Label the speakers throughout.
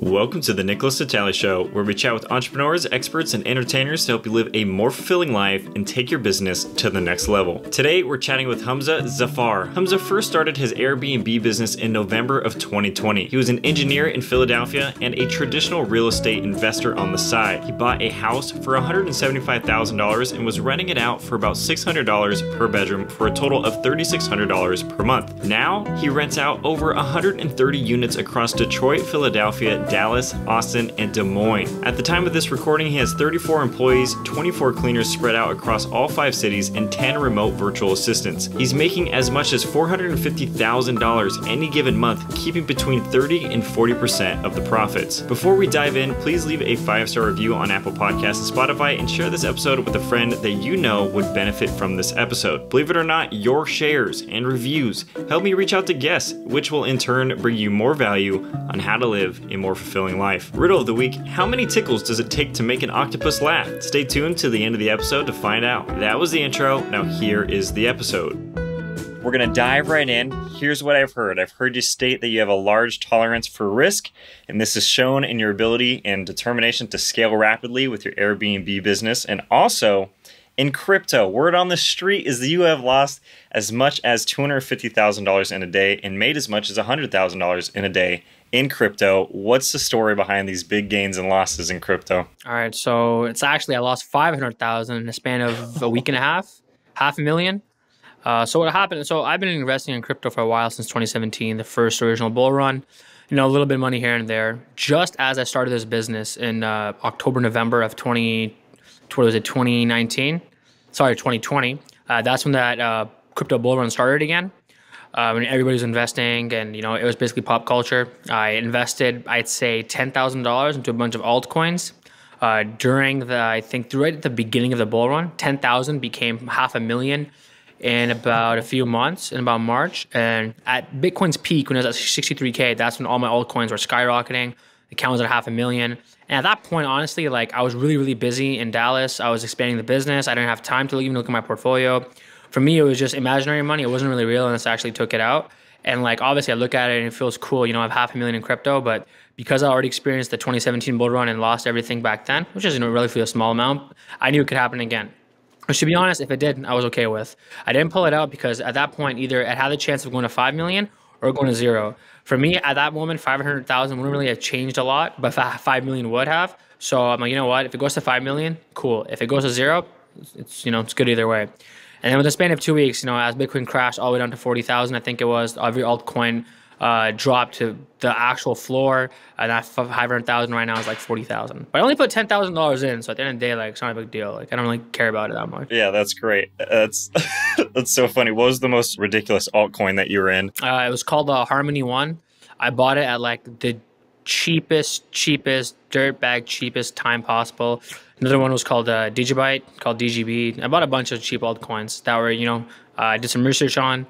Speaker 1: Welcome to the Nickolas Natali Show, where we chat with entrepreneurs, experts, and entertainers to help you live a more fulfilling life and take your business to the next level. Today, we're chatting with Humza Zafar. Humza first started his Airbnb business in November of 2020. He was an engineer in Philadelphia and a traditional real estate investor on the side. He bought a house for $175,000 and was renting it out for about $600 per bedroom for a total of $3,600 per month. Now, he rents out over 130 units across Detroit, Philadelphia, Dallas, Austin, and Des Moines. At the time of this recording, he has 34 employees, 24 cleaners spread out across all 5 cities, and 10 remote virtual assistants. He's making as much as $450,000 any given month, keeping between 30 and 40% of the profits. Before we dive in, please leave a 5-star review on Apple Podcasts and Spotify, and share this episode with a friend that you know would benefit from this episode. Believe it or not, your shares and reviews help me reach out to guests, which will in turn bring you more value on how to live a more fulfilling life. Riddle of the week: how many tickles does it take to make an octopus laugh? Stay tuned to the end of the episode to find out. That was the intro. Now here is the episode. We're gonna dive right in. Here's what I've heard. I've heard you state that you have a large tolerance for risk, and this is shown in your ability and determination to scale rapidly with your Airbnb business, and also in crypto. Word on the street is that you have lost as much as $250,000 in a day and made as much as $100,000 in a day in crypto. What's the story behind these big gains and losses in crypto?
Speaker 2: All right, so it's actually I lost 500,000 in a span of a week and a half, $500,000. So what happened? So I've been investing in crypto for a while, since 2017, the first original bull run. You know, a little bit of money here and there. Just as I started this business in October, November of 2019. Sorry, 2020. That's when that crypto bull run started again. When everybody was investing, and you know, it was basically pop culture. I invested, I'd say, $10,000 into a bunch of altcoins. During the, I think, right at the beginning of the bull run, 10,000 became $500,000 in about a few months, in about March. And at Bitcoin's peak, when it was at 63K, that's when all my altcoins were skyrocketing. The count was at $500,000. And at that point, honestly, like, I was really, really busy in Dallas. I was expanding the business. I didn't have time to even look at my portfolio. For me, it was just imaginary money. It wasn't really real unless I actually took it out. And like, obviously I look at it and it feels cool. You know, I have $500,000 in crypto, but because I already experienced the 2017 bull run and lost everything back then, which is, you know, relatively a small amount, I knew it could happen again. Which, to be honest, if it did, I was okay with. I didn't pull it out because at that point, either it had the chance of going to 5 million or going to zero. For me, at that moment, 500,000 wouldn't really have changed a lot, but 5 million would have. So I'm like, you know what? If it goes to 5 million, cool. If it goes to zero, it's, you know, it's good either way. And then within the span of 2 weeks, you know, as Bitcoin crashed all the way down to 40,000, I think it was, every altcoin dropped to the actual floor, and that 500,000 right now is like 40,000. But I only put $10,000 in, so at the end of the day, like, it's not a big deal. Like, I don't really care about it that much.
Speaker 1: Yeah, that's great. That's that's so funny. What was the most ridiculous altcoin that you were in?
Speaker 2: It was called Harmony One. I bought it at like the cheapest dirtbag cheapest time possible. Another one was called Digibyte, called DGB. I bought a bunch of cheap altcoins that were, you know, I did some research on.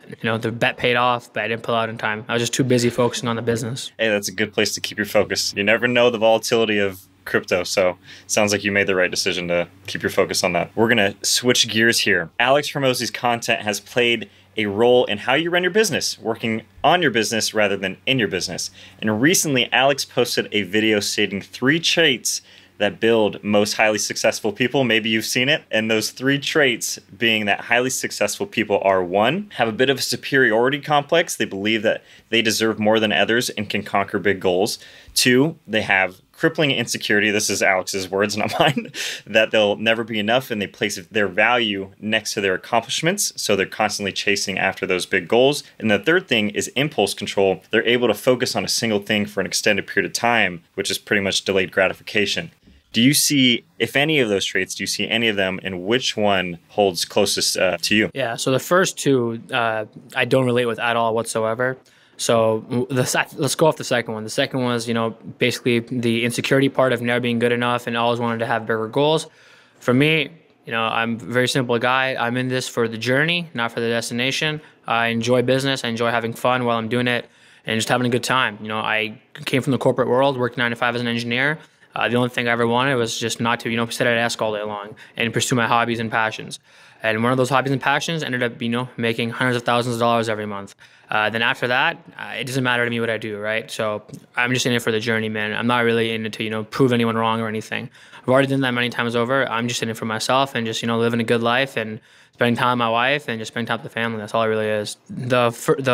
Speaker 2: You know, the bet paid off, but I didn't pull out in time. I was just too busy focusing on the business.
Speaker 1: Hey, that's a good place to keep your focus. You never know the volatility of crypto, so sounds like you made the right decision to keep your focus on that. We're gonna switch gears here. Alex Hormozi's content has played a role in how you run your business, working on your business rather than in your business. And recently, Alex posted a video stating 3 traits that build most highly successful people. Maybe you've seen it. And those 3 traits being that highly successful people are: 1, have a bit of a superiority complex. They believe that they deserve more than others and can conquer big goals. 2, they have crippling insecurity. This is Alex's words, not mine. That they'll never be enough, and they place their value next to their accomplishments. So they're constantly chasing after those big goals. And the 3rd thing is impulse control. They're able to focus on a single thing for an extended period of time, which is pretty much delayed gratification. Do you see, if any of those traits, do you see any of them, and which one holds closest to you?
Speaker 2: Yeah, so the first 2, I don't relate with at all whatsoever. So let's go off the second one. The second one is, you know, basically the insecurity part of never being good enough and always wanted to have bigger goals. For me, you know, I'm a very simple guy. I'm in this for the journey, not for the destination. I enjoy business. I enjoy having fun while I'm doing it and just having a good time. You know, I came from the corporate world, worked 9 to 5 as an engineer. The only thing I ever wanted was just not to, you know, sit at a desk all day long and pursue my hobbies and passions. And one of those hobbies and passions ended up, making hundreds of thousands of dollars every month. Then after that, it doesn't matter to me what I do, right? So I'm just in it for the journey, man. I'm not really in it to, prove anyone wrong or anything. I've already done that many times over. I'm just in it for myself and just, living a good life and spending time with my wife and just spending time with the family. That's all it really is. The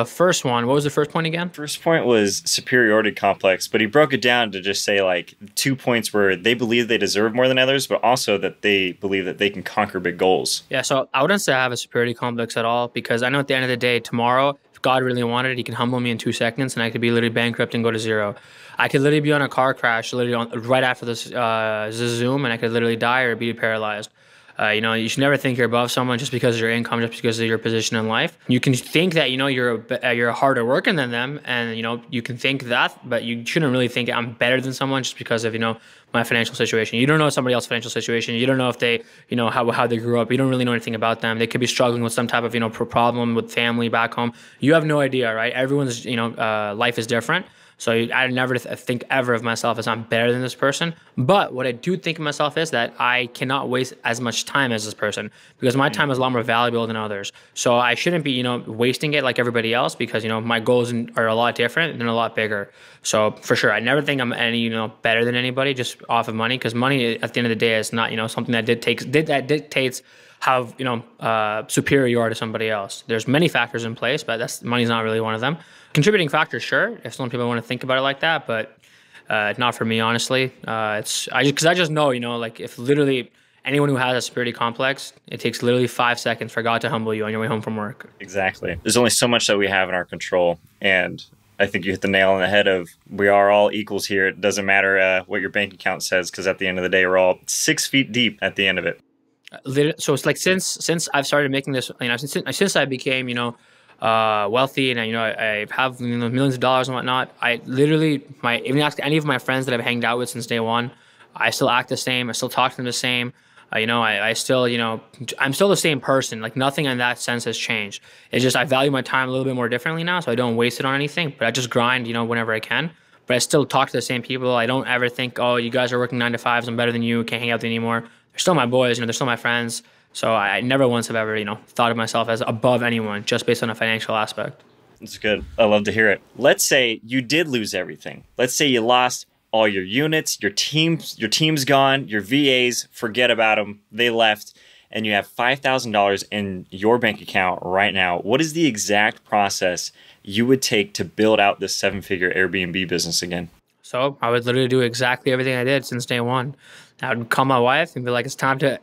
Speaker 2: first one, what was the first point again?
Speaker 1: First point was superiority complex, but he broke it down to just say like 2 points where they believe they deserve more than others, but also that they believe that they can conquer big goals.
Speaker 2: Yeah, so I wouldn't say I have a superiority complex at all, because I know at the end of the day, tomorrow, if God really wanted it, he can humble me in 2 seconds and I could be literally bankrupt and go to zero. I could literally be on a car crash right after this Zoom, and I could literally die or be paralyzed. You should never think you're above someone just because of your income, just because of your position in life. You can think that, you're harder working than them, and, you can think that, but you shouldn't really think I'm better than someone just because of, my financial situation. You don't know somebody else's financial situation. You don't know if they, how they grew up. You don't really know anything about them. They could be struggling with some type of, problem with family back home. You have no idea, right? Everyone's, life is different. So I never think ever of myself as I'm better than this person. But what I do think of myself is that I cannot waste as much time as this person, because my time is a lot more valuable than others. So I shouldn't be, wasting it like everybody else, because, my goals are a lot different and a lot bigger. So for sure, I never think I'm any, better than anybody just off of money, because money at the end of the day is not, something that dictates how superior you are to somebody else. There's many factors in place, but money's not really one of them. Contributing factor, sure, if some people want to think about it like that, but not for me, honestly. Because I just know, like if literally anyone who has a superiority complex, it takes literally 5 seconds for God to humble you on your way home from work.
Speaker 1: Exactly. There's only so much that we have in our control, and I think you hit the nail on the head of we are all equals here. It doesn't matter what your bank account says, because at the end of the day, we're all 6 feet deep at the end of it.
Speaker 2: So it's like since I've started making this, since I became, wealthy, and I have millions of dollars and whatnot. I literally even ask any of my friends that I've hanged out with since day one, I still act the same. I still talk to them the same. I still I'm still the same person. Like nothing in that sense has changed. It's just I value my time a little bit more differently now, so I don't waste it on anything. But I just grind, whenever I can. But I still talk to the same people. I don't ever think, oh, you guys are working 9 to 5s. I'm better than you. Can't hang out with you anymore. They're still my boys. They're still my friends. So I never once have ever, thought of myself as above anyone just based on a financial aspect.
Speaker 1: That's good. I love to hear it. Let's say you did lose everything. Let's say you lost all your units, your team's gone, your VAs, forget about them. They left, and you have $5,000 in your bank account right now. What is the exact process you would take to build out this 7-figure Airbnb business again?
Speaker 2: So I would literally do exactly everything I did since day one. I would call my wife and be like, "It's time to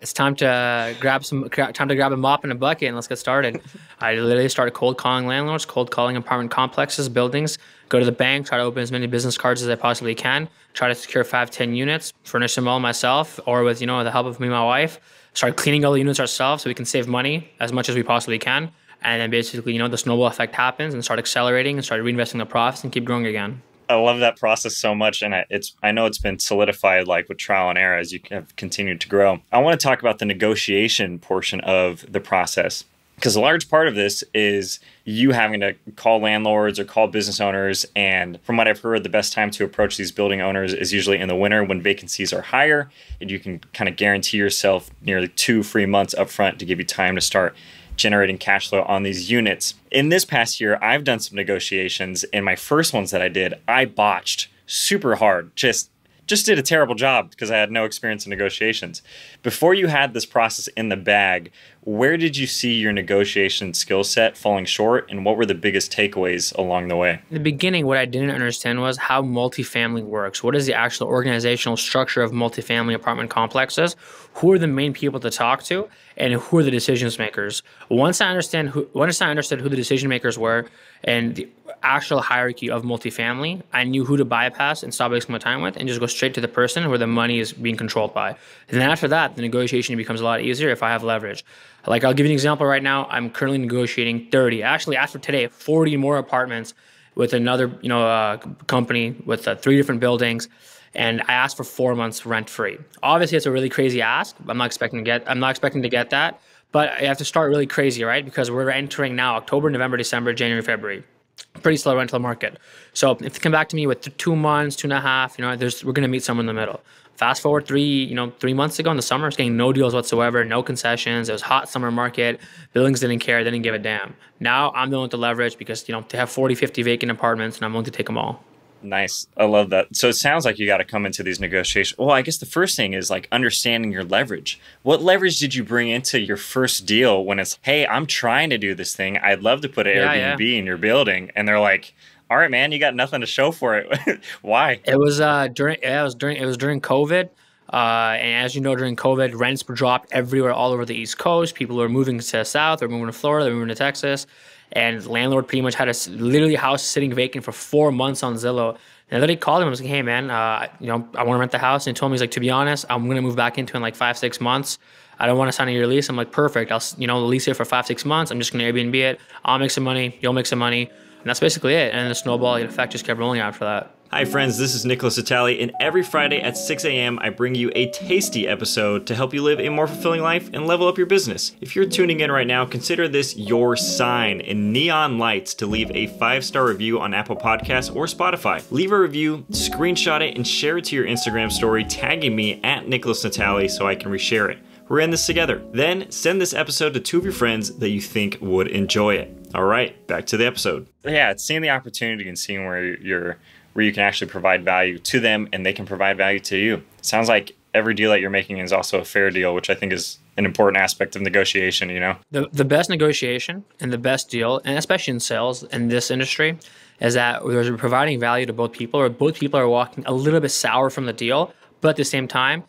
Speaker 2: grab a mop and a bucket and let's get started." I literally started cold calling landlords, cold calling apartment complexes, buildings. Go to the bank, try to open as many business cards as I possibly can. Try to secure 5-10 units, furnish them all myself, or with the help of me and my wife. Start cleaning all the units ourselves so we can save money as much as we possibly can. And then basically, the snowball effect happens and start accelerating and start reinvesting the profits and keep growing again.
Speaker 1: I love that process so much, and I know it's been solidified like with trial and error as you have continued to grow. I want to talk about the negotiation portion of the process, because a large part of this is you having to call landlords or call business owners, and from what I've heard, the best time to approach these building owners is usually in the winter when vacancies are higher, and you can kind of guarantee yourself nearly 2 free months up front to give you time to start generating cash flow on these units. In this past year, I've done some negotiations, and my first ones that I did, I botched super hard. Just did a terrible job because I had no experience in negotiations. Before you had this process in the bag, where did you see your negotiation skill set falling short, and what were the biggest takeaways along the way?
Speaker 2: In the beginning, what I didn't understand was how multifamily works. What is the actual organizational structure of multifamily apartment complexes? Who are the main people to talk to, and who are the decision makers? Once I understood who the decision makers were and the actual hierarchy of multifamily, I knew who to bypass and stop wasting my time with and just go straight to the person where the money is being controlled by. And then after that, the negotiation becomes a lot easier if I have leverage. Like, I'll give you an example right now. I'm currently negotiating 30, actually after today, 40 more apartments with another company with 3 different buildings. And I asked for 4 months rent free. Obviously, it's a really crazy ask. I'm not expecting to get that, but I have to start really crazy, right? Because we're entering now October, November, December, January, February. pretty slow rental market. So if they come back to me with 2 months, 2.5, we're going to meet somewhere in the middle. Fast forward 3 months ago in the summer, I was getting no deals whatsoever, no concessions. It was hot summer market. Buildings didn't care, didn't give a damn. Now I'm willing to leverage because, they have 40, 50 vacant apartments and I'm willing to take them all.
Speaker 1: Nice. I love that. So it sounds like you got to come into these negotiations. Well, I guess the first thing is like understanding your leverage. What leverage did you bring into your first deal when it's, hey, I'm trying to do this thing. I'd love to put an Airbnb in your building. And they're like, all right, man, you got nothing to show for it. Why?
Speaker 2: It was during COVID. And as you know, during COVID, rents were dropped everywhere, all over the East Coast. People were moving to the South, they're moving to Florida, they're moving to Texas. And the landlord pretty much had literally a house sitting vacant for 4 months on Zillow. And I literally called him. I was like, hey, man, I want to rent the house. And he told me, he's like, to be honest, I'm going to move back into it in like 5-6 months. I don't want to sign a year lease. I'm like, perfect. I'll lease it for 5-6 months. I'm just going to Airbnb it. I'll make some money. You'll make some money. And that's basically it. And the snowball effect just kept rolling after that.
Speaker 1: Hi friends, this is Nickolas, Natali, and every Friday at 6 a.m. I bring you a tasty episode to help you live a more fulfilling life and level up your business. If you're tuning in right now, consider this your sign in neon lights to leave a 5-star review on Apple Podcasts or Spotify. Leave a review, screenshot it, and share it to your Instagram story, tagging me at Nickolas Natali so I can reshare it. We're in this together. Then send this episode to 2 of your friends that you think would enjoy it. All right, back to the episode. Yeah, it's seeing the opportunity and seeing where you can actually provide value to them and they can provide value to you. Sounds like every deal that you're making is also a fair deal, which I think is an important aspect of negotiation,
Speaker 2: The best negotiation and the best deal, and especially in sales in this industry, is that we're providing value to both people, or both people are walking a little bit sour from the deal, but at the same time,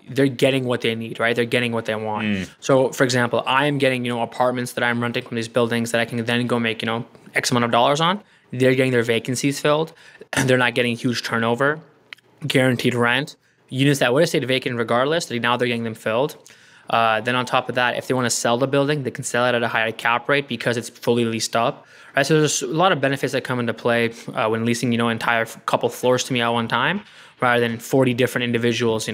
Speaker 2: they're getting what they need, right? They're getting what they want. So, for example, I am getting, apartments that I'm renting from these buildings that I can then go make, X amount of dollars on. They're getting their vacancies filled. They're not getting huge turnover, guaranteed rent. Units that would have stayed vacant regardless, now they're getting them filled. Then on top of that, if they want to sell the building, they can sell it at a higher cap rate because it's fully leased up. Right? So there's a lot of benefits that come into play when leasing, entire couple floors to me at one time, rather than 40 different individuals,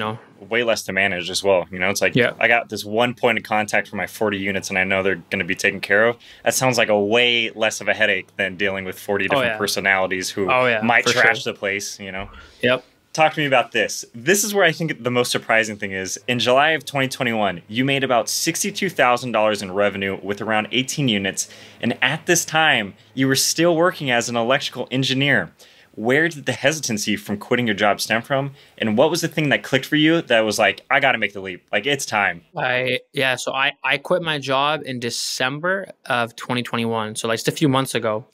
Speaker 1: Way less to manage as well. It's like, I got this one point of contact for my 40 units and I know they're going to be taken care of. That sounds like a way less of a headache than dealing with 40 different personalities who might trash the place,
Speaker 2: Yep.
Speaker 1: Talk to me about this. This is where I think the most surprising thing is. In July of 2021, you made about $62,000 in revenue with around 18 units. And at this time, you were still working as an electrical engineer. Where did the hesitancy from quitting your job stem from? And what was the thing that clicked for you that was like, I got to make the leap. Like, it's time.
Speaker 2: So I quit my job in December of 2021. So like just a few months ago.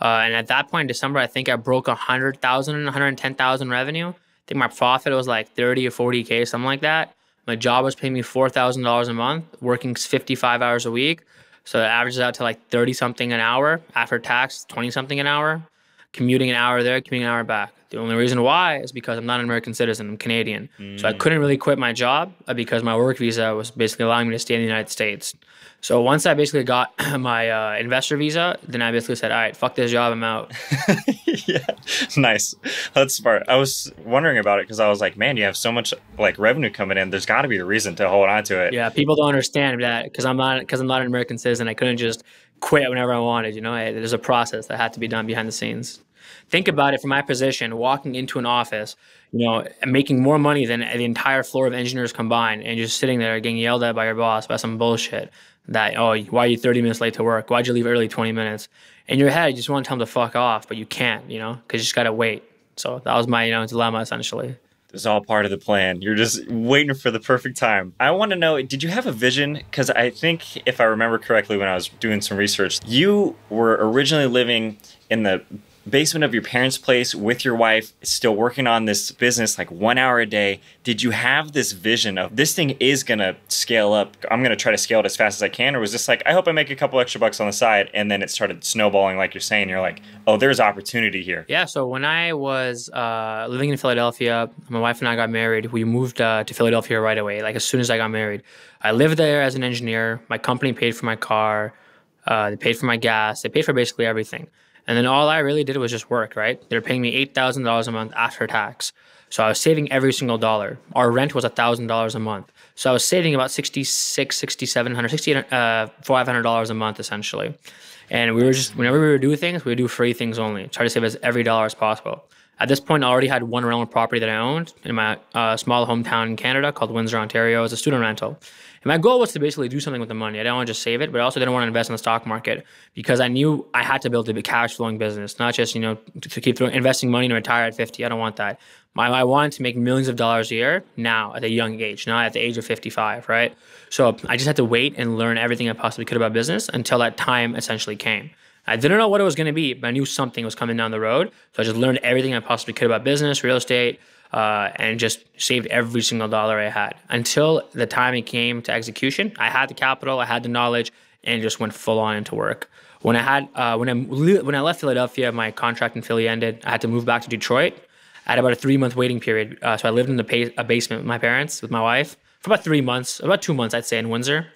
Speaker 2: And at that point in December, I think I broke 100,000 and 110,000 revenue. I think my profit was like 30 or 40K, something like that. My job was paying me $4,000 a month, working 55 hours a week. So it averages out to like 30 something an hour after tax, 20 something an hour. Commuting an hour there, commuting an hour back. The only reason why is because I'm not an American citizen, I'm Canadian. So I couldn't really quit my job because my work visa was basically allowing me to stay in the United States. So once I basically got my investor visa, then I basically said, all right, fuck this job, I'm out.
Speaker 1: Yeah, nice. That's smart. I was wondering about it because I was like, man, you have so much like revenue coming in. There's got to be a reason to hold on to it.
Speaker 2: Yeah, people don't understand that because I'm not an American citizen. I couldn't just quit whenever I wanted. There's a process that had to be done behind the scenes. Think about it from my position, walking into an office, making more money than the entire floor of engineers combined, and just sitting there getting yelled at by your boss about some bullshit that, why are you 30 minutes late to work? Why'd you leave early 20 minutes? In your head, you just want to tell them to fuck off, but you can't, because you just got to wait. So that was my, dilemma essentially.
Speaker 1: It's all part of the plan. You're just waiting for the perfect time. I want to know, did you have a vision? Because I think if I remember correctly when I was doing some research, you were originally living in the basement of your parents' place with your wife, still working on this business like 1 hour a day. Did you have this vision of this thing is going to scale up? I'm going to try to scale it as fast as I can. Or was this like, I hope I make a couple extra bucks on the side, and then it started snowballing like you're saying? You're like, oh, there's opportunity here.
Speaker 2: Yeah, so when I was living in Philadelphia, my wife and I got married. We moved to Philadelphia right away, like as soon as I got married. I lived there as an engineer. My company paid for my car. They paid for my gas. They paid for basically everything. And then all I really did was just work, right? They were paying me $8,000 a month after tax. So I was saving every single dollar. Our rent was $1,000 a month. So I was saving about $500 a month essentially. And we were just, whenever we would do things, we would do free things only. Try to save as every dollar as possible. At this point, I already had one rental property that I owned in my small hometown in Canada called Windsor, Ontario, as a student rental. And my goal was to basically do something with the money. I didn't want to just save it, but I also didn't want to invest in the stock market because I knew I had to build a cash flowing business, not just, to keep investing money to retire at 50. I don't want that. I wanted to make millions of dollars a year now at a young age, not at the age of 55, right? So I just had to wait and learn everything I possibly could about business until that time essentially came. I didn't know what it was going to be, but I knew something was coming down the road. So I just learned everything I possibly could about business, real estate, and just saved every single dollar I had until the time it came to execution. I had the capital, I had the knowledge, and just went full on into work. When I left Philadelphia, my contract in Philly ended. I had to move back to Detroit. I had about a 3-month waiting period. So I lived in a basement with my parents, with my wife, for about 3 months, about 2 months, I'd say, in Windsor.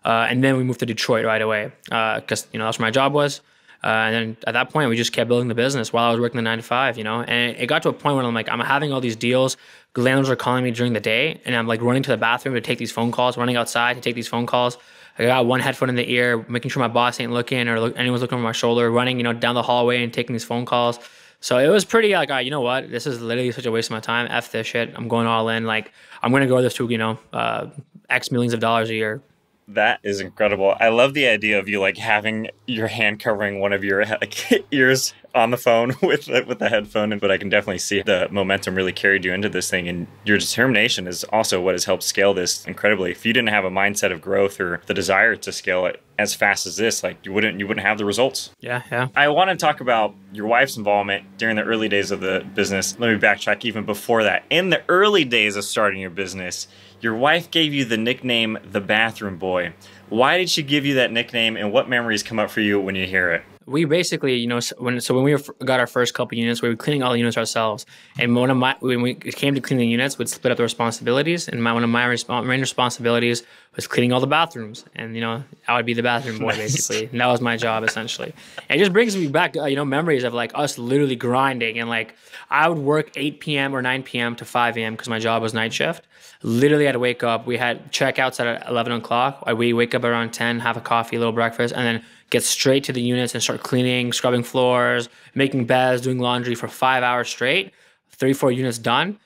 Speaker 2: And then we moved to Detroit right away because, that's where my job was. And then at that point, we just kept building the business while I was working the 9 to 5, and it got to a point where I'm having all these deals. Landlords are calling me during the day and I'm like running to the bathroom to take these phone calls, running outside to take these phone calls. I got one headphone in the ear, making sure my boss ain't looking or anyone's looking over my shoulder, running, down the hallway and taking these phone calls. So it was pretty like, you know what? This is literally such a waste of my time. F this shit. I'm going all in. Like, I'm going to go this to, X millions of dollars a year.
Speaker 1: That is incredible. I love the idea of you like having your hand covering one of your ears on the phone with the headphone. But I can definitely see the momentum really carried you into this thing, and your determination is also what has helped scale this incredibly. If you didn't have a mindset of growth or the desire to scale it as fast as this, like you wouldn't have the results.
Speaker 2: Yeah.
Speaker 1: I want to talk about your wife's involvement during the early days of the business. Let me backtrack even before that. In the early days of starting your business, your wife gave you the nickname, the Bathroom Boy. Why did she give you that nickname, and what memories come up for you when you hear it?
Speaker 2: We basically, when we got our first couple units, we were cleaning all the units ourselves. And when we came to cleaning the units, we'd split up the responsibilities. And one of my main responsibilities was cleaning all the bathrooms. And, I would be the bathroom boy, basically. And that was my job, essentially. And it just brings me back, memories of like us literally grinding. And like, I would work 8 p.m. or 9 p.m. to 5 a.m. because my job was night shift. Literally, I'd wake up. We had checkouts at 11 o'clock. We wake up around 10, have a coffee, a little breakfast, and then get straight to the units and start cleaning, scrubbing floors, making beds, doing laundry for 5 hours straight, 3-4 units done,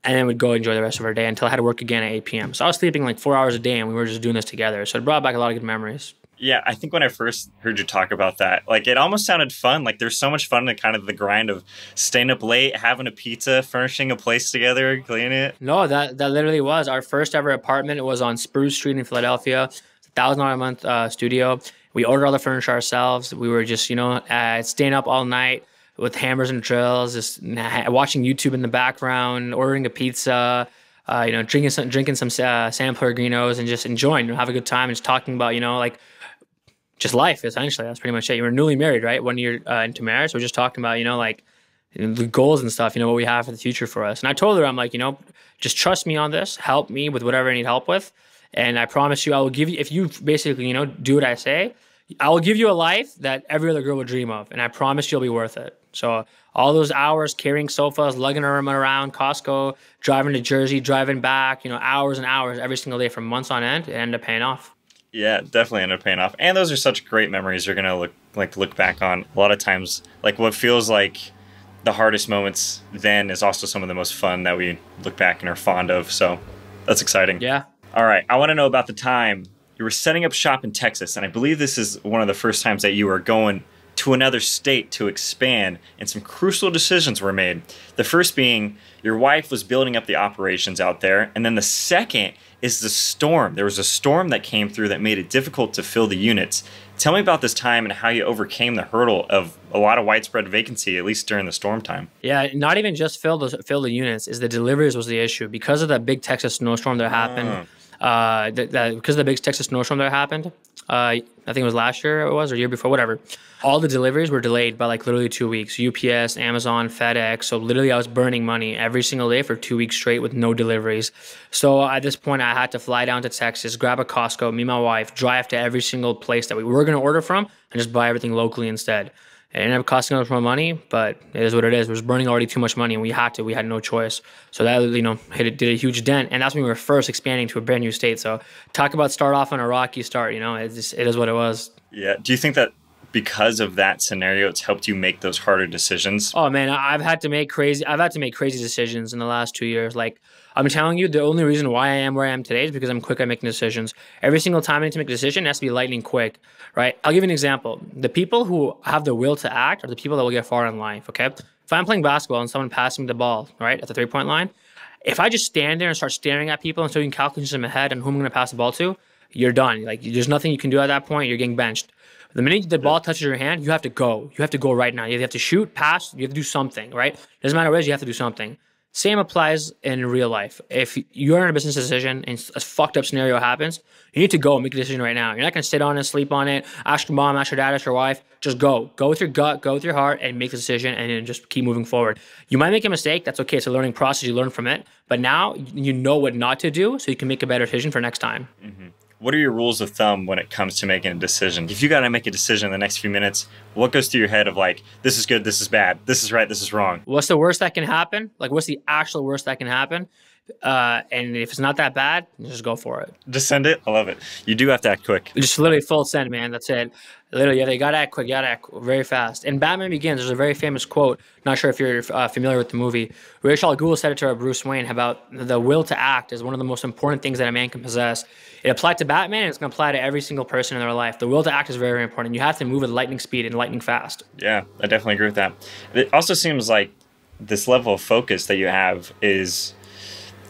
Speaker 2: and then we'd go enjoy the rest of our day until I had to work again at 8 p.m. So I was sleeping like 4 hours a day, and we were just doing this together. So it brought back a lot of good memories.
Speaker 1: Yeah, I think when I first heard you talk about that, like it almost sounded fun. Like there's so much fun in kind of the grind of staying up late, having a pizza, furnishing a place together, cleaning it.
Speaker 2: No, that literally was our first ever apartment. It was on Spruce Street in Philadelphia. It's $1,000 a month studio. We ordered all the furniture ourselves. We were just, staying up all night with hammers and drills, just watching YouTube in the background, ordering a pizza, drinking some San Pellegrinos and just enjoying, have a good time and just talking about, just life, essentially. That's pretty much it. You were newly married, right? 1 year into marriage. So we're just talking about, the goals and stuff, what we have for the future for us. And I told her, I'm like, just trust me on this. Help me with whatever I need help with. And I promise you, I will give you, if you basically, do what I say, I will give you a life that every other girl would dream of. And I promise you'll be worth it. So all those hours carrying sofas, lugging them around Costco, driving to Jersey, driving back, hours and hours every single day for months on end, it ended up paying off.
Speaker 1: Yeah, definitely ended up paying off. And those are such great memories you're going to look back on. A lot of times, like what feels like the hardest moments then is also some of the most fun that we look back and are fond of. So that's exciting.
Speaker 2: Yeah.
Speaker 1: All right. I want to know about the time you were setting up shop in Texas. And I believe this is one of the first times that you were going to another state to expand, and some crucial decisions were made. The first being your wife was building up the operations out there. And then the second is the storm. There was a storm that came through that made it difficult to fill the units. Tell me about this time and how you overcame the hurdle of a lot of widespread vacancy, at least during the storm time.
Speaker 2: Yeah, not even just fill the units, is the deliveries was the issue. Because of that big Texas snowstorm that happened, because of the big Texas snowstorm that happened, I think it was last year or year before, whatever. All the deliveries were delayed by like literally 2 weeks. UPS, Amazon, FedEx. So literally I was burning money every single day for 2 weeks straight with no deliveries. So at this point I had to fly down to Texas, grab a Costco, me and my wife, drive to every single place that we were going to order from and just buy everything locally instead. It ended up costing us more money, but it is what it is. It was burning already too much money, and we had no choice. So that, did a huge dent, and that's when we were first expanding to a brand new state. So talk about start off on a rocky start, it is what it was.
Speaker 1: Yeah. Do you think that because of that scenario, it's helped you make those harder decisions?
Speaker 2: Oh man, I've had to make crazy decisions in the last 2 years. Like I'm telling you, the only reason why I am where I am today is because I'm quick at making decisions. Every single time I need to make a decision, it has to be lightning quick, right? I'll give you an example. The people who have the will to act are the people that will get far in life, okay? If I'm playing basketball and someone passes me the ball, right, at the 3-point line, if I just stand there and start staring at people and starting calculations in my head on who I'm going to pass the ball to, you're done. Like there's nothing you can do at that point. You're getting benched. The minute the ball touches your hand, you have to go. You have to go right now. You have to shoot, pass. You have to do something, right? Doesn't matter what it is, you have to do something. Same applies in real life. If you're in a business decision and a fucked up scenario happens, you need to go and make a decision right now. You're not going to sit on it, sleep on it, ask your mom, ask your dad, ask your wife. Just go. Go with your gut, go with your heart, and make the decision, and then just keep moving forward. You might make a mistake. That's okay. It's a learning process. You learn from it. But now you know what not to do, so you can make a better decision for next time.
Speaker 1: Mm-hmm. What are your rules of thumb when it comes to making a decision? If you got to make a decision in the next few minutes, what goes through your head of like, this is good, this is bad, this is right, this is wrong?
Speaker 2: What's the worst that can happen? Like, what's the actual worst that can happen? And if it's not that bad, just go for it.
Speaker 1: Just send it? I love it. You do have to act quick.
Speaker 2: Just literally full send, man. That's it. Literally, yeah, you gotta act quick. You gotta act very fast. In Batman Begins, there's a very famous quote. Not sure if you're familiar with the movie. Ra's al Ghul said it to Bruce Wayne about the will to act is one of the most important things that a man can possess. It applied to Batman, and it's gonna apply to every single person in their life. The will to act is very, very important. You have to move at lightning speed and lightning fast.
Speaker 1: Yeah, I definitely agree with that. It also seems like this level of focus that you have is,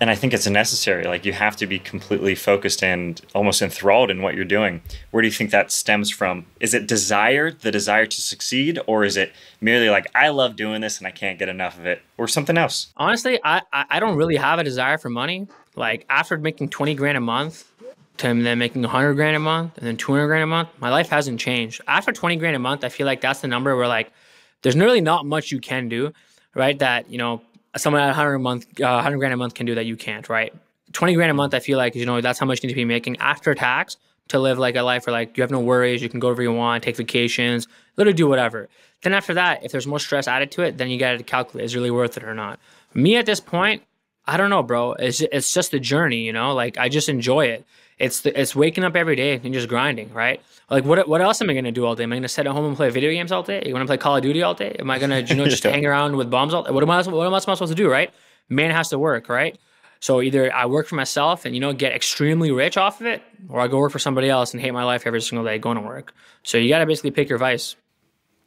Speaker 1: and I think it's necessary. Like you have to be completely focused and almost enthralled in what you're doing. Where do you think that stems from? Is it the desire to succeed, or is it merely like, I love doing this and I can't get enough of it, or something else?
Speaker 2: Honestly, I don't really have a desire for money. Like after making 20 grand a month to then making 100 grand a month and then 200 grand a month, my life hasn't changed. After 20 grand a month, I feel like that's the number where like, there's really not much you can do, right? That, you know, someone at 100 grand a month can do that you can't, right? 20 grand a month, I feel like, you know, that's how much you need to be making after tax to live like a life where like you have no worries, you can go wherever you want, take vacations, literally do whatever. Then after that, if there's more stress added to it, then you got to calculate, is it really worth it or not? Me at this point, I don't know, bro. It's just a journey, you know? Like I just enjoy it. It's waking up every day and just grinding, right? Like what else am I gonna do all day? Am I gonna sit at home and play video games all day? Am I gonna play Call of Duty all day? Am I gonna just hang around with bombs all day? What am I supposed to do, right? Man has to work, right? So either I work for myself and get extremely rich off of it, or I go work for somebody else and hate my life every single day going to work. So you gotta basically pick your vice.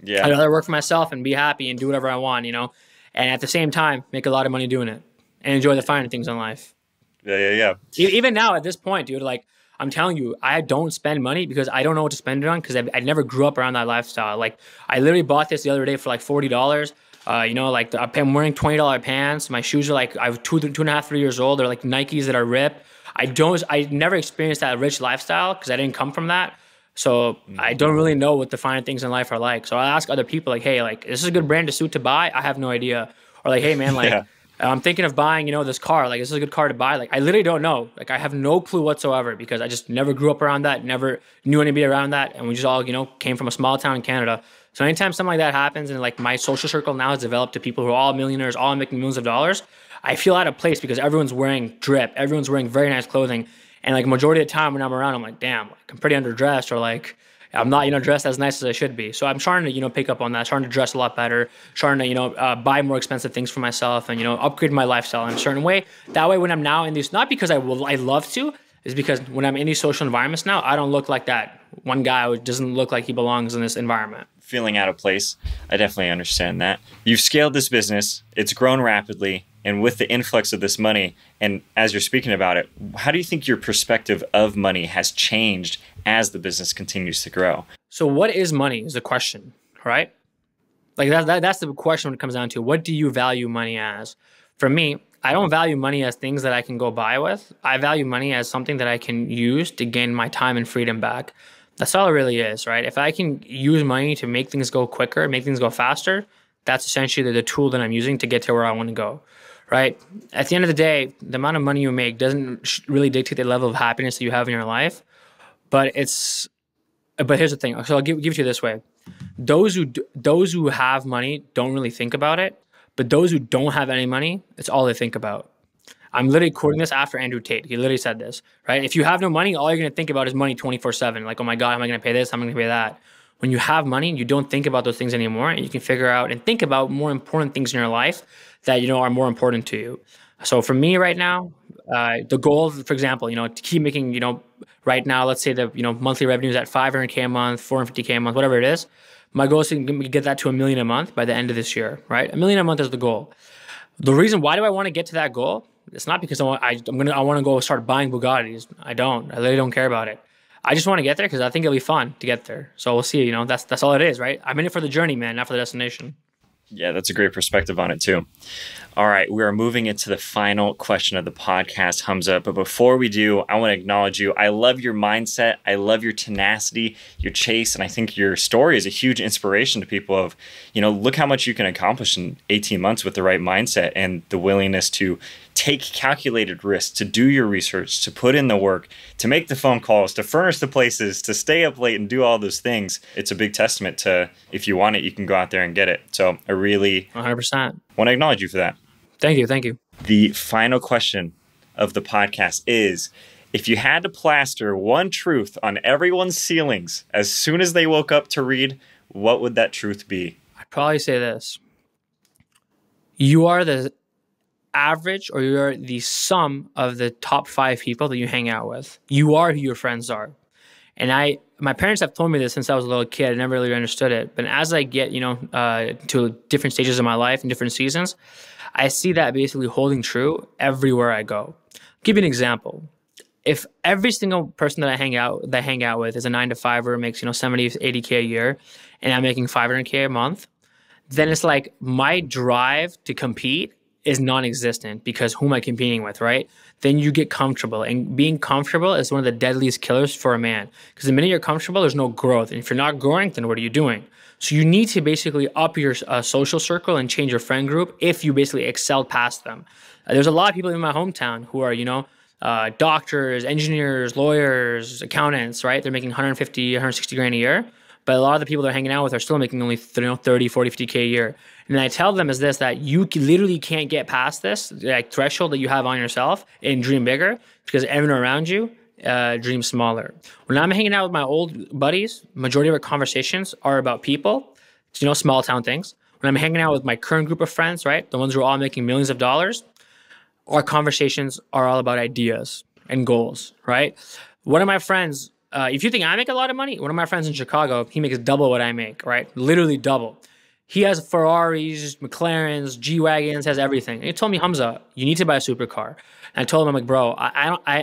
Speaker 1: Yeah.
Speaker 2: I'd rather work for myself and be happy and do whatever I want, and at the same time make a lot of money doing it and enjoy the finer things in life.
Speaker 1: Yeah.
Speaker 2: Even now at this point, dude, like I'm telling you, I don't spend money because I don't know what to spend it on because I never grew up around that lifestyle. Like I literally bought this the other day for like $40. Like I'm wearing $20 pants. My shoes are like I have 2.5, 3 years old. They're like Nikes that are ripped. I never experienced that rich lifestyle because I didn't come from that. So I don't really know what the finer things in life are like. So I ask other people like, hey, like is this a good brand of suit to buy? I have no idea. Or like, hey man, like. Yeah. I'm thinking of buying, this car. Like, is this a good car to buy? Like, I literally don't know. Like, I have no clue whatsoever because I just never grew up around that, never knew anybody around that. And we just all, came from a small town in Canada. So anytime something like that happens and like my social circle now has developed to people who are all millionaires, all making millions of dollars, I feel out of place because everyone's wearing drip. Everyone's wearing very nice clothing. And like majority of the time when I'm around, I'm like, damn, like, I'm pretty underdressed or like, I'm not, dressed as nice as I should be. So I'm trying to, pick up on that, trying to dress a lot better, trying to, buy more expensive things for myself and, upgrade my lifestyle in a certain way. That way, when I'm now in these, not because I love to, is because when I'm in these social environments now, I don't look like that one guy who doesn't look like he belongs in this environment.
Speaker 1: Feeling out of place. I definitely understand that. You've scaled this business. It's grown rapidly. And with the influx of this money, and as you're speaking about it, how do you think your perspective of money has changed as the business continues to grow?
Speaker 2: So what is money is the question, right? Like that's the question when it comes down to what do you value money as? For me, I don't value money as things that I can go buy with. I value money as something that I can use to gain my time and freedom back. That's all it really is, right? If I can use money to make things go quicker, make things go faster, that's essentially the tool that I'm using to get to where I want to go. Right? At the end of the day, the amount of money you make doesn't really dictate the level of happiness that you have in your life. But here's the thing. So I'll give it to you this way. Those who have money don't really think about it. But those who don't have any money, it's all they think about. I'm literally quoting this after Andrew Tate. He literally said this, right? If you have no money, all you're going to think about is money 24/7. Like, oh my God, am I going to pay this? Am I going to pay that? When you have money, you don't think about those things anymore, and you can figure out and think about more important things in your life that are more important to you. So for me right now, the goal, for example, to keep making, right now, let's say the monthly revenue is at 500K a month, 450K a month, whatever it is. My goal is to get that to $1 million a month by the end of this year, right? $1 million a month is the goal. The reason why do I want to get to that goal? It's not because I want to go start buying Bugattis. I literally don't care about it. I just want to get there because I think it'll be fun to get there. So we'll see. That's all it is, right? I'm in it for the journey, man, not for the destination.
Speaker 1: Yeah, that's a great perspective on it too. All right, we are moving into the final question of the podcast, Humza. But before we do, I want to acknowledge you. I love your mindset. I love your tenacity, your chase. And I think your story is a huge inspiration to people of, look how much you can accomplish in 18 months with the right mindset and the willingness to take calculated risks, to do your research, to put in the work, to make the phone calls, to furnish the places, to stay up late and do all those things. It's a big testament to, if you want it, you can go out there and get it. So I really
Speaker 2: 100%
Speaker 1: want to acknowledge you for that.
Speaker 2: Thank you. Thank you.
Speaker 1: The final question of the podcast is, if you had to plaster one truth on everyone's ceilings as soon as they woke up to read, what would that truth be?
Speaker 2: I'd probably say this. You are the average, or you're the sum of the top 5 people that you hang out with. You are who your friends are. And my parents have told me this since I was a little kid. I never really understood it. But as I get, to different stages of my life and different seasons, I see that basically holding true everywhere I go. I'll give you an example. If every single person that I hang out with is a 9-to-5er, makes 70, 80K a year, and I'm making 500K a month, then it's like my drive to compete is non-existent, because who am I competing with, right? Then you get comfortable, and being comfortable is one of the deadliest killers for a man, because the minute you're comfortable, there's no growth. And if you're not growing, then what are you doing? So you need to basically up your social circle and change your friend group if you basically excel past them. There's a lot of people in my hometown who are, doctors, engineers, lawyers, accountants, right? They're making 150, 160 grand a year. But a lot of the people they're hanging out with are still making only 30, 40, 50K a year. And I tell them is this, that you literally can't get past this threshold that you have on yourself and dream bigger, because everyone around you dreams smaller. When I'm hanging out with my old buddies, majority of our conversations are about people, small town things. When I'm hanging out with my current group of friends, right, the ones who are all making millions of dollars, our conversations are all about ideas and goals, right? One of my friends, if you think I make a lot of money, one of my friends in Chicago, he makes double what I make, right? Literally double. He has Ferraris, McLarens, G-Wagons, has everything. And he told me, Humza, you need to buy a supercar. And I told him, I'm like, bro,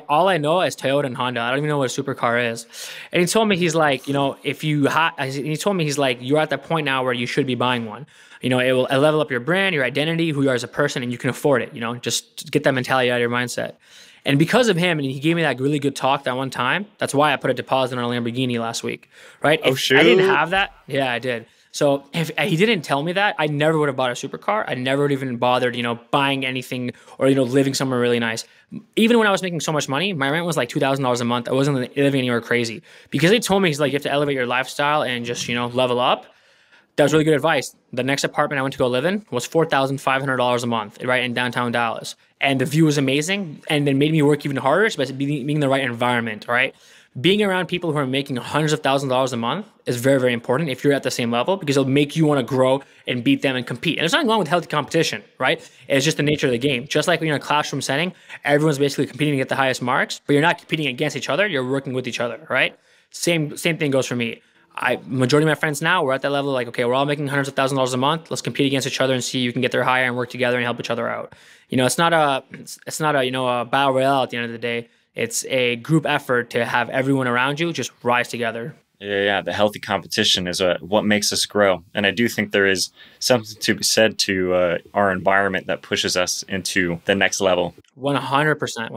Speaker 2: all I know is Toyota and Honda. I don't even know what a supercar is. And he told me, he's like, he told me, he's like, you're at that point now where you should be buying one. It will level up your brand, your identity, who you are as a person, and you can afford it. Just get that mentality out of your mindset. And because of him, and he gave me that really good talk that one time, that's why I put a deposit on a Lamborghini last week, right?
Speaker 1: Oh, shoot.
Speaker 2: I didn't have that. Yeah, I did. So if he didn't tell me that, I never would have bought a supercar. I never would have even bothered, buying anything or, living somewhere really nice. Even when I was making so much money, my rent was like $2,000 a month. I wasn't living anywhere crazy. Because he told me, he's like, you have to elevate your lifestyle and just, level up. That was really good advice. The next apartment I went to go live in was $4,500 a month, right, in downtown Dallas. And the view was amazing, and then made me work even harder, but being in the right environment, right? Being around people who are making hundreds of thousands of dollars a month is very, very important if you're at the same level, because it'll make you want to grow and beat them and compete. And there's nothing wrong with healthy competition, right? It's just the nature of the game. Just like when you're in a classroom setting, everyone's basically competing to get the highest marks, but you're not competing against each other, you're working with each other, right? Same thing goes for me. Majority of my friends now, we're at that level, like, okay, we're all making hundreds of thousands of dollars a month. Let's compete against each other and see who can get there higher and work together and help each other out. It's not a a battle royale at the end of the day. It's a group effort to have everyone around you just rise together.
Speaker 1: Yeah. The healthy competition is what makes us grow. And I do think there is something to be said to our environment that pushes us into the next level.
Speaker 2: 100%.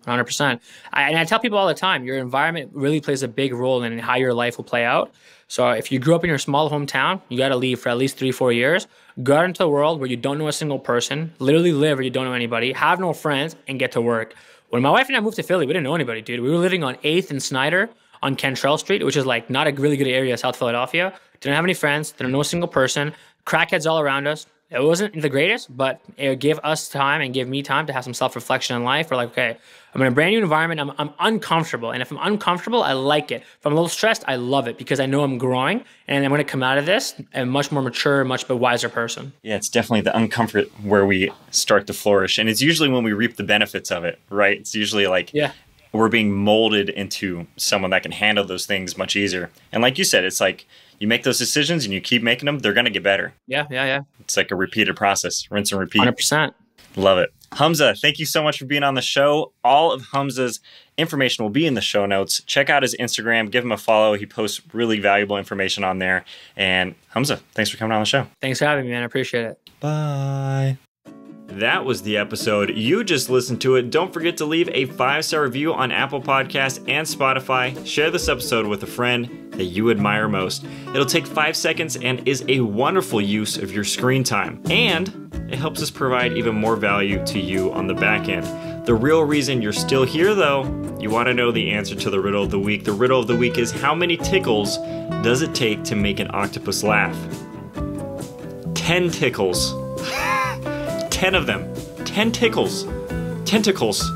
Speaker 2: 100%. And I tell people all the time, your environment really plays a big role in how your life will play out. So if you grew up in your small hometown, you got to leave for at least 3-4 years, go out into the world where you don't know a single person, literally live where you don't know anybody, have no friends, and get to work. When my wife and I moved to Philly, we didn't know anybody, dude. We were living on 8th and Snyder on Cantrell Street, which is not a really good area of South Philadelphia. Didn't have any friends, didn't know a single person, crackheads all around us. It wasn't the greatest, but it gave us time and gave me time to have some self-reflection in life. We're like, okay, I'm in a brand new environment. I'm uncomfortable. And if I'm uncomfortable, I like it. If I'm a little stressed, I love it because I know I'm growing and I'm going to come out of this a much more mature, much wiser person.
Speaker 1: Yeah, it's definitely the uncomfort where we start to flourish. And it's usually when we reap the benefits of it, right? It's usually like we're being molded into someone that can handle those things much easier. And like you said, it's like you make those decisions and you keep making them, they're going to get better.
Speaker 2: Yeah.
Speaker 1: It's like a repeated process, rinse and repeat.
Speaker 2: 100%.
Speaker 1: Love it. Humza, thank you so much for being on the show. All of Humza's information will be in the show notes. Check out his Instagram. Give him a follow. He posts really valuable information on there. And Humza, thanks for coming on the show.
Speaker 2: Thanks for having me, man. I appreciate it.
Speaker 1: Bye. That was the episode. You just listened to it. Don't forget to leave a 5-star review on Apple Podcasts and Spotify. Share this episode with a friend that you admire most. It'll take 5 seconds and is a wonderful use of your screen time. And it helps us provide even more value to you on the back end. The real reason you're still here, though, you want to know the answer to the riddle of the week. The riddle of the week is, how many tickles does it take to make an octopus laugh? 10 tickles. 10 of them. 10 tickles. Tentacles.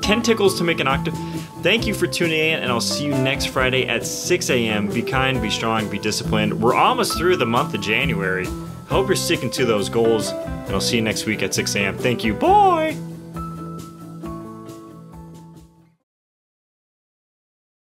Speaker 1: 10 tickles to make an octopus. Thank you for tuning in, and I'll see you next Friday at 6 a.m. Be kind, be strong, be disciplined. We're almost through the month of January. Hope you're sticking to those goals, and I'll see you next week at 6 a.m. Thank you. Bye!